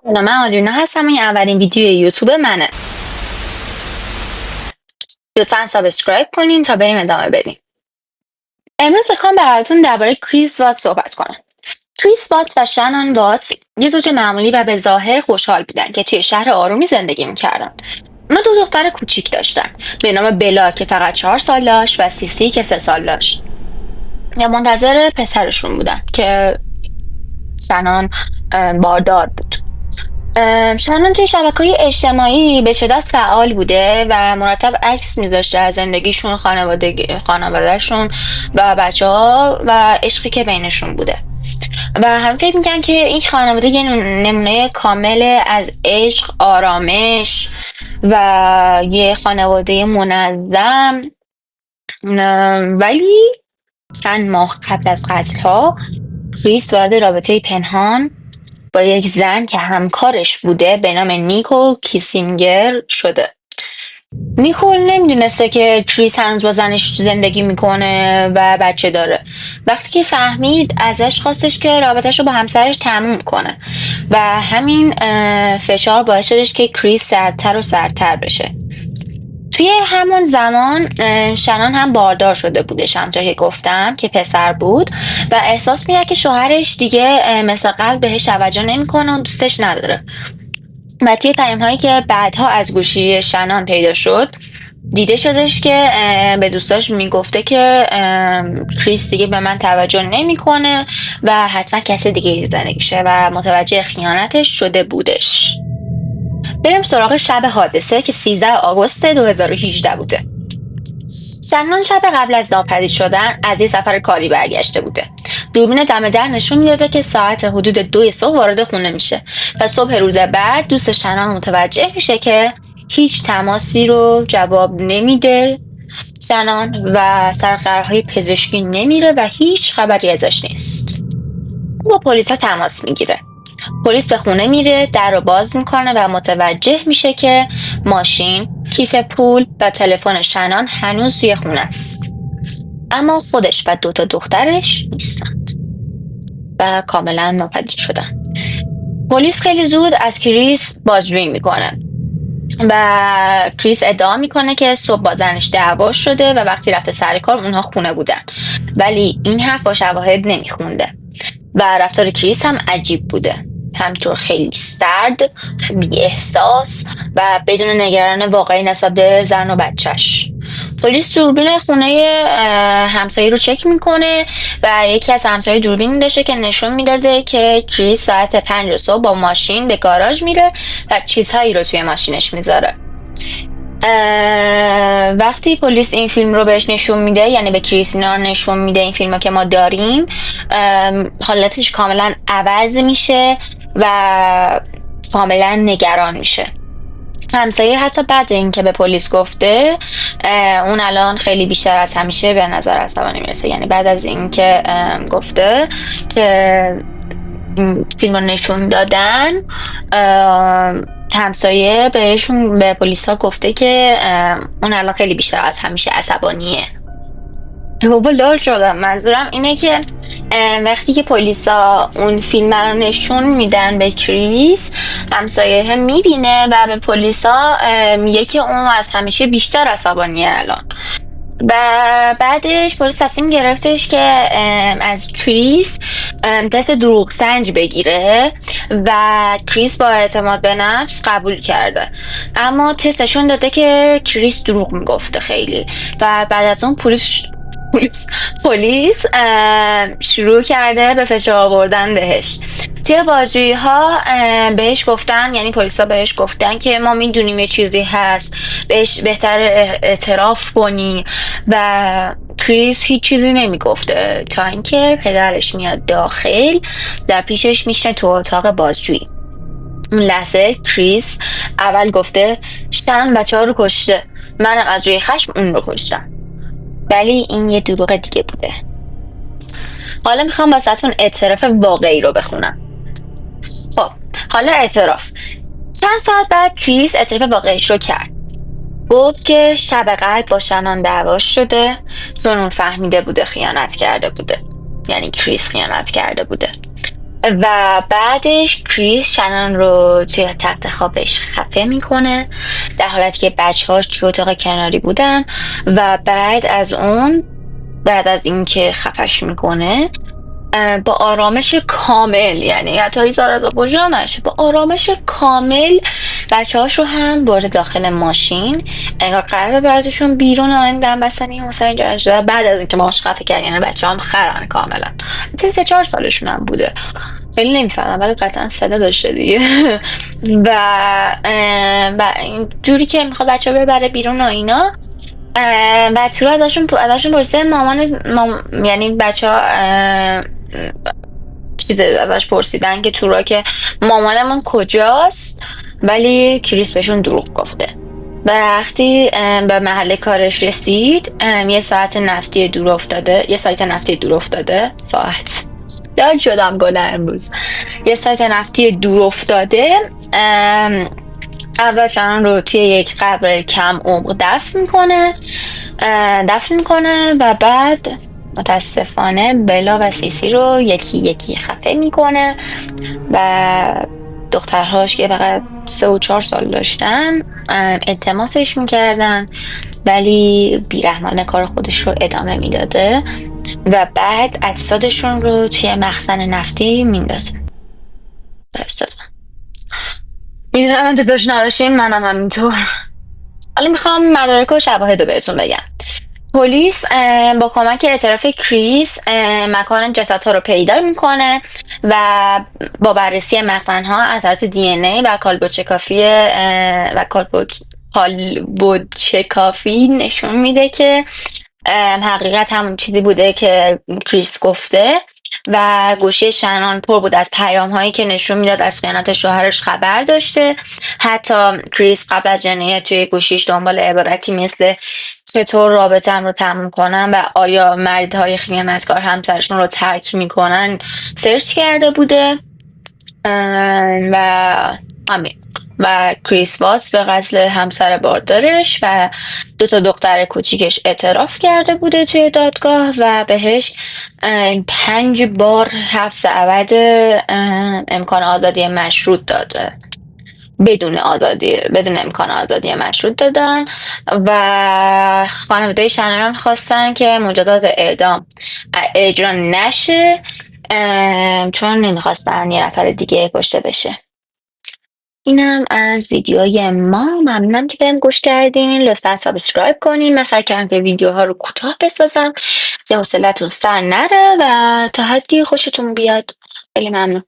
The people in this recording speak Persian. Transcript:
من آدرینا هستم و این اولین ویدیو یوتیوب منه. لطفا سابسکرایب کنین تا بریم ادامه بدیم. امروز میخوام براتون درباره کریس وات صحبت کنم. کریس وات و شنان وات یه زوج معمولی و به ظاهر خوشحال بودن که توی شهر آرومی زندگی میکردن. اونا دو دختر کوچیک داشتن به نام بلا که فقط 4 سال داشت و سیسی که 3 سال داشت. یا منتظر پسرشون بودن که شنان باردار بود. شنان توی شبکه‌های اجتماعی به شدت فعال بوده و مرتب عکس میذاشته از زندگیشون، خانوادهشون و بچه‌ها و عشقی که بینشون بوده و هم فکر میگن که این خانواده یه نمونه کامل از عشق، آرامش و یه خانواده منظم. ولی چند ماه قبل از قتل‌ها کریس وارد رابطه پنهان با یک زن که همکارش بوده به نام نیکول کیسینگر شده. نیکول نمیدونسته که کریس هنوز با زنش زندگی میکنه و بچه داره. وقتی که فهمید ازش خواستش که رابطهش رو با همسرش تموم کنه و همین فشار باعث شدش که کریس سردتر و سردتر بشه. توی همون زمان شنان هم باردار شده بودش، همونطور که گفتم که پسر بود و احساس می‌کرد که شوهرش دیگه مثل قبل بهش توجه نمی‌کنه و دوستش نداره. و توی پیام‌هایی که بعدها از گوشی شنان پیدا شد دیده شدش که به دوستاش میگفته که کریس دیگه به من توجه نمی‌کنه و حتما کسی دیگه زندگیشه و متوجه خیانتش شده بودش. بریم سراغ شب حادثه که 13 آگوست 2018 بوده. شنان شب قبل از ناپدید شدن از یه سفر کاری برگشته بوده. دوربین دم در نشون میداده که ساعت حدود 2 صبح وارد خونه میشه و صبح روز بعد دوست شنان متوجه میشه که هیچ تماسی رو جواب نمیده شنان و سر قرارهای پزشکی نمیره و هیچ خبری ازش نیست. با پلیس ها تماس میگیره. پلیس به خونه میره، در رو باز میکنه و متوجه میشه که ماشین، کیف پول و تلفن شنان هنوز توی خونه است. اما خودش و 2 دخترش نیستند و کاملا ناپدید شدن. پلیس خیلی زود از کریس بازجویی میکنه و کریس ادعا میکنه که صبح با زنش دعوا شده و وقتی رفته سر کار اونها خونه بودن، ولی این حرف با شواهد نمیخونده و رفتار کریس هم عجیب بوده، همینطور خیلی سرد، بی احساس و بدون نگران واقعی نسبت به زن و بچهش. پلیس دوربین خونه همسایه رو چک میکنه و یکی از همسایه دوربین داشته که نشون میداده که کریس ساعت 5 صبح با ماشین به گاراژ میره و چیزهایی رو توی ماشینش میذاره. وقتی پلیس این فیلم رو بهش نشون میده، یعنی به کریس اینا رو نشون میده، این فیلم رو که ما داریم، حالتش کاملا عوض میشه و کاملا نگران میشه. همسایه حتی بعد اینکه به پلیس گفته اون الان خیلی بیشتر از همیشه به نظر عصبانی میرسه، یعنی بعد از اینکه گفته که فیلم رو نشون دادن، همسایه بهشون به پلیس ها گفته که اون الان خیلی بیشتر از همیشه عصبانیه. بابا لال شدم. منظورم اینه که وقتی که پلیس ها اون فیلم رو نشون میدن به کریس، همسایه میبینه و به پلیس ها میگه که اون از همیشه بیشتر عصبانیه الان. و بعدش پلیس تصمیم گرفتش که از کریس تست دروغ سنج بگیره و کریس با اعتماد به نفس قبول کرده، اما تستشون داده که کریس دروغ میگفته خیلی. و بعد از اون پلیس شروع کرده به فشار آوردن بهش. توی بازجویی ها بهش گفتن، یعنی پلیس ها بهش گفتن که ما میدونیم یه چیزی هست، بهش بهتر اعتراف کنی، و کریس هیچ چیزی نمیگفته تا اینکه پدرش میاد داخل و پیشش میشنه تو اتاق بازجویی. اون لحظه کریس اول گفته شنان بچه ها رو کشته، منم از روی خشم اون رو کشتم، ولی این یه دروغ دیگه بوده. حالا میخوام واسهتون اعتراف واقعی رو بخونم. خب حالا اعتراف. چند ساعت بعد کریس اعتراف واقعیش رو کرد. گفت که شب قبل با شنان دعوا شده چون اون فهمیده بوده خیانت کرده بوده، یعنی کریس خیانت کرده بوده. و بعدش کریس شنن رو توی تخت خوابش خفه میکنه در حالتی که بچه‌هاش توی اتاق کناری بودن و بعد از اینکه خفش میکنه با آرامش کامل، یعنی حتی هیچ از وجود نشه، با آرامش کامل بچه‌هاش رو هم برده داخل ماشین، انگار قراره بردشون بیرون آنگام بستنی حسین جان شده. بعد از اینکه ماهاش خفه کرد، یعنی بچه هم خرن کاملا. حتی 3-4 سالشون هم بوده، خیلی نمیفهمم ولی قطعا صدا داشته دیگه. و و این جوری که میخواد بچه رو ببره بیرون و اینا، بچه رو ازشون پرسه یعنی بچه ها ازش پرسیدن که تورا که مامانمون کجاست، ولی کریس بهشون دروغ گفته. وقتی به محل کارش رسید، یه سایت نفتی دور افتاده یاد شدم گناه امروز. یه سایت نفتی دور افتاده اول شنان رو توی یک قبر کم عمق دفن میکنه و بعد متاسفانه بلا و سیسی رو یکی یکی خفه میکنه و دخترهاش که فقط 3 و 4 سال داشتن التماسش میکردن، ولی بیرحمانه کار خودش رو ادامه میداده و بعد اجسادشون رو توی مخزن نفتی میندازه. میدونم انتظارش نداشتین، منم همینطور. حالا میخوام مدارک و شواهد رو بهتون بگم. پلیس با کمک اعتراف کریس مکان جسدها رو پیدا میکنه و با بررسی مخزنها اثرات دی ان ای و کالبد چکافی نشون میده که حقیقت همون چیزی بوده که کریس گفته و گوشی شنان پر بود از پیام هایی که نشون میداد از خیانت شوهرش خبر داشته. حتی کریس قبل از جنایت توی گوشیش دنبال عبارتی مثل چطور رابطم رو تموم کنم و آیا مردهای خیانتکار همسرشون رو ترک میکنن سرچ کرده بوده و همین. و کریس واس به قتل همسر باردارش و 2 دختر کوچیکش اعتراف کرده بوده توی دادگاه و بهش 5 بار حبس ابد امکان آزادی مشروط داده، بدون امکان آزادی مشروط دادن و خانواده شنران خواستن که مجازات اعدام اجرا نشه چون نمیخواستن یه نفر دیگه کشته بشه. اینم از ویدیوهای ما. ممنونم که بهم گوش کردین. لطفا سابسکرایب کنین. من سعی کردم که ویدیوها رو کوتاه بسازم که حوصلتون سر نره و تا حدی خوشتون بیاد. خیلی ممنون.